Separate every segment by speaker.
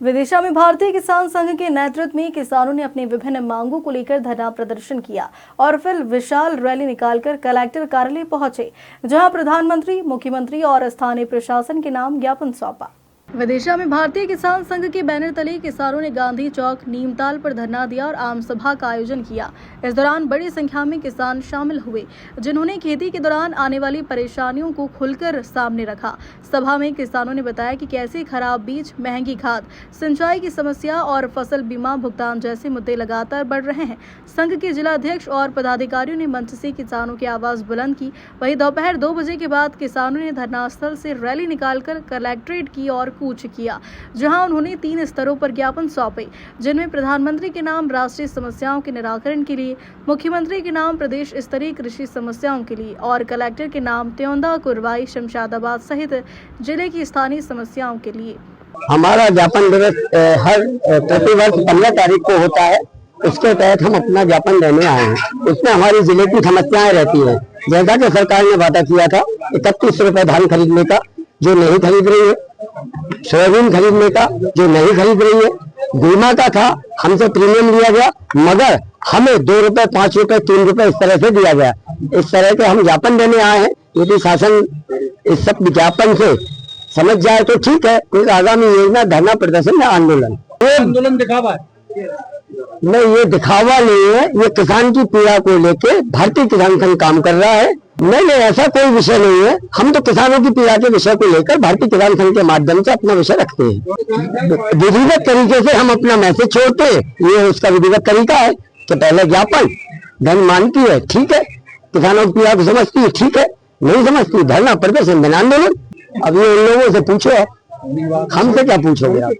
Speaker 1: विदिशा में भारतीय किसान संघ के नेतृत्व में किसानों ने अपनी विभिन्न मांगों को लेकर धरना प्रदर्शन किया और फिर विशाल रैली निकालकर कलेक्टर कार्यालय पहुंचे, जहां प्रधानमंत्री, मुख्यमंत्री और स्थानीय प्रशासन के नाम ज्ञापन सौंपा। विदिशा में भारतीय किसान संघ के बैनर तले किसानों ने गांधी चौक नीमताल पर धरना दिया और आम सभा का आयोजन किया। इस दौरान बड़ी संख्या में किसान शामिल हुए, जिन्होंने खेती के दौरान आने वाली परेशानियों को खुलकर सामने रखा। सभा में किसानों ने बताया कि कैसे खराब बीज, महंगी खाद, सिंचाई की समस्या और फसल बीमा भुगतान जैसे मुद्दे लगातार बढ़ रहे हैं। संघ के जिलाध्यक्ष और पदाधिकारियों ने मंच से किसानों की आवाज बुलंद की। वहीं दोपहर 2 बजे के बाद किसानों ने धरनास्थल से रैली निकालकर कलेक्ट्रेट की ओर कूच किया, जहां उन्होंने 3 स्तरों पर ज्ञापन सौंपे, जिनमें प्रधानमंत्री के नाम राष्ट्रीय समस्याओं के निराकरण के लिए, मुख्यमंत्री के नाम प्रदेश स्तरीय कृषि समस्याओं के लिए और कलेक्टर के नाम त्योंदा, कुरवाई, शमशादाबाद सहित जिले की स्थानीय समस्याओं के लिए।
Speaker 2: हमारा ज्ञापन दिवस हर प्रतिवर्ष 15 तारीख को होता है। उसके तहत हम अपना ज्ञापन देने आए हैं। उसमें हमारी जिले की समस्याएं रहती हैं। जैसा कि सरकार ने वादा किया था 31 रुपए धान खरीदने का, जो नहीं खरीद रही है, सोयाबीन खरीदने का, जो नहीं खरीद रही है, बीमा का था, हमसे प्रीमियम लिया गया, मगर हमें 2 रुपए, 5 रुपए, 3 रुपए इस तरह से दिया गया। इस तरह के हम ज्ञापन देने आए हैं। यदि शासन इस सब विज्ञापन से समझ जाए तो ठीक है। कोई आगामी योजना, धरना प्रदर्शन या आंदोलन
Speaker 3: दिखावा है?
Speaker 2: नहीं, ये दिखावा नहीं है। ये किसान की पीड़ा को लेके भारतीय किसान संघ काम कर रहा है। नहीं, ऐसा कोई विषय नहीं है। हम तो किसानों की पीड़ा के विषय को लेकर भारतीय किसान संघ के माध्यम से अपना विषय रखते हैं। विधिवत तरीके से हम अपना मैसेज छोड़ते हैं। ये उसका विधिवत तरीका है कि पहले ज्ञापन, धन मानती है, ठीक है, किसानों की पीड़ा को समझती है, ठीक है, नहीं समझती धरना प्रदर्शन, धन आंदोलन। अब ये उन लोगों से पूछो, हमसे क्या पूछोगे आप?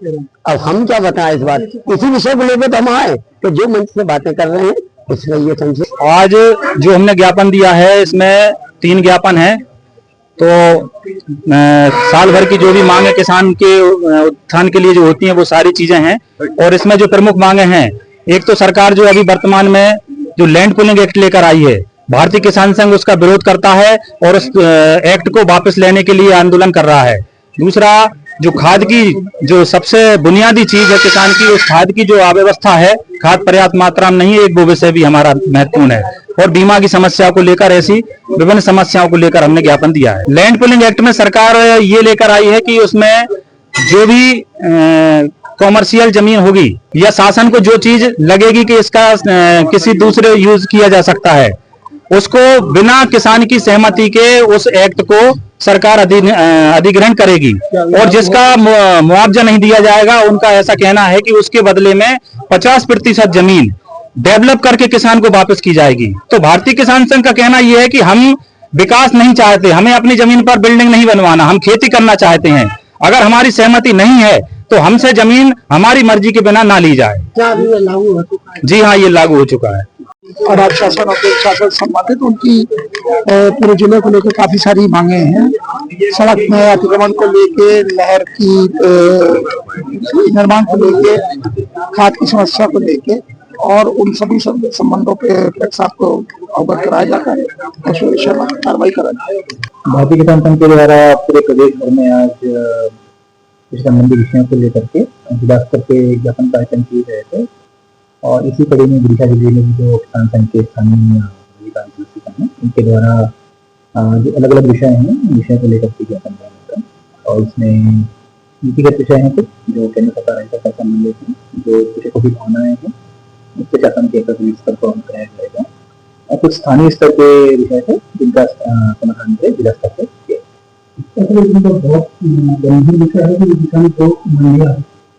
Speaker 2: अब हम क्या बताएं इस बात? इसी विषय को लेकर तो हम आए, तो जो मंच से बातें कर रहे हैं उसमें ये समझे।
Speaker 3: आज जो हमने ज्ञापन दिया है, इसमें 3 ज्ञापन है। तो साल भर की जो भी मांगे किसान के उत्थान के लिए जो होती हैं, वो सारी चीजें हैं। और इसमें जो प्रमुख मांगे हैं, एक तो सरकार जो अभी वर्तमान में जो लैंड पूलिंग एक्ट लेकर आई है, भारतीय किसान संघ उसका विरोध करता है और उस एक्ट को वापस लेने के लिए आंदोलन कर रहा है। दूसरा, जो खाद की जो सबसे बुनियादी चीज है किसान की, उस खाद की जो अव्यवस्था है, खाद पर्याप्त मात्रा में नहीं है, एक वो विषय भी हमारा महत्वपूर्ण है। और बीमा की समस्या को लेकर, ऐसी विभिन्न समस्याओं को लेकर हमने ज्ञापन दिया है। लैंड पूलिंग एक्ट में सरकार ये लेकर आई है कि उसमें जो भी कॉमर्शियल जमीन होगी या शासन को जो चीज लगेगी कि इसका किसी दूसरे यूज किया जा सकता है, उसको बिना किसान की सहमति के उस एक्ट को सरकार अधिग्रहण करेगी। और जिसका मुआवजा नहीं दिया जाएगा, उनका ऐसा कहना है कि उसके बदले में 50% जमीन डेवलप करके किसान को वापस की जाएगी। तो भारतीय किसान संघ का कहना यह है कि हम विकास नहीं चाहते, हमें अपनी जमीन पर बिल्डिंग नहीं बनवाना, हम खेती करना चाहते हैं। अगर हमारी सहमति नहीं है तो हमसे जमीन हमारी मर्जी के बिना ना ली जाए।
Speaker 2: क्या अभी ये लागू हो चुका है?
Speaker 3: जी हाँ, ये लागू हो चुका है।
Speaker 4: और राज्य शासन और केंद्र शासन संबंधित उनकी पूरे जिले को लेकर काफी सारी मांगे हैं। सड़क में अतिक्रमण को लेके, नहर की निर्माण को लेके, खाद की समस्या को लेके, और उन सभी संबंधों पे आपको अवगत कराया जाता है और उस विषय में कार्रवाई करा जाए।
Speaker 5: भारतीय किसान संघ के द्वारा पूरे प्रदेश भर में आज संबंधी विषयों को लेकर के जिला स्तर पे ज्ञापन कार्यक्रम किए गए थे। और इसी कड़ी में विदिशा जिले में जो किसान संघ के स्थानीय हैं, उनके द्वारा जो अलग अलग विषय हैं, विषय को लेकर के ज्ञापन दिया गया। और इसमें नीतिगत विषय हैं कुछ जो केंद्र सरकार से संबंधित हैं, जो कृषकों की भावनाएं हैं, उसके शासन के स्तर पर कराया जाएगा। और कुछ स्थानीय स्तर के विषय थे जिनका समाधान जिला स्तर पर किया।
Speaker 6: बहुत गंभीर विषय है कि किसान को मंडिया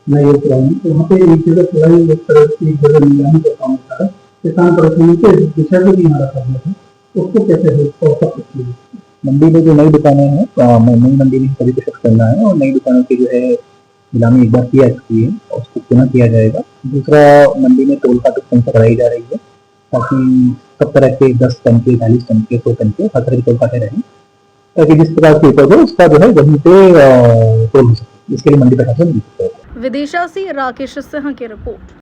Speaker 6: मैं ये कह रहा हूँ, तो वहाँ पे एक जगह चलाई, एक तरह की जगह नीलामी का काम होता है। किसान परेशानी के विषय में भी हमारा करना है, उसको कैसे हो सकती है?
Speaker 5: मंडी में जो नई दुकानें हैं, नई मंडी में सभी को शिफ्ट करना है और नई दुकानों की जो है नीलामी एक बार किया चुकी है और उसको पुनः किया जाएगा। दूसरा, मंडी में टोल काटक संख्या बढ़ाई जा रही है ताकि सब तरह के 10 टन के, 40 टन के, 100 टन के हर तरह के टोल काटे रहें, ताकि जिस प्रकार की उपज हो उसका जो है वहीं पे टोल हो सके। इसके लिए मंडी प्रशासन।
Speaker 1: विदिशा से राकेश सिंह की रिपोर्ट।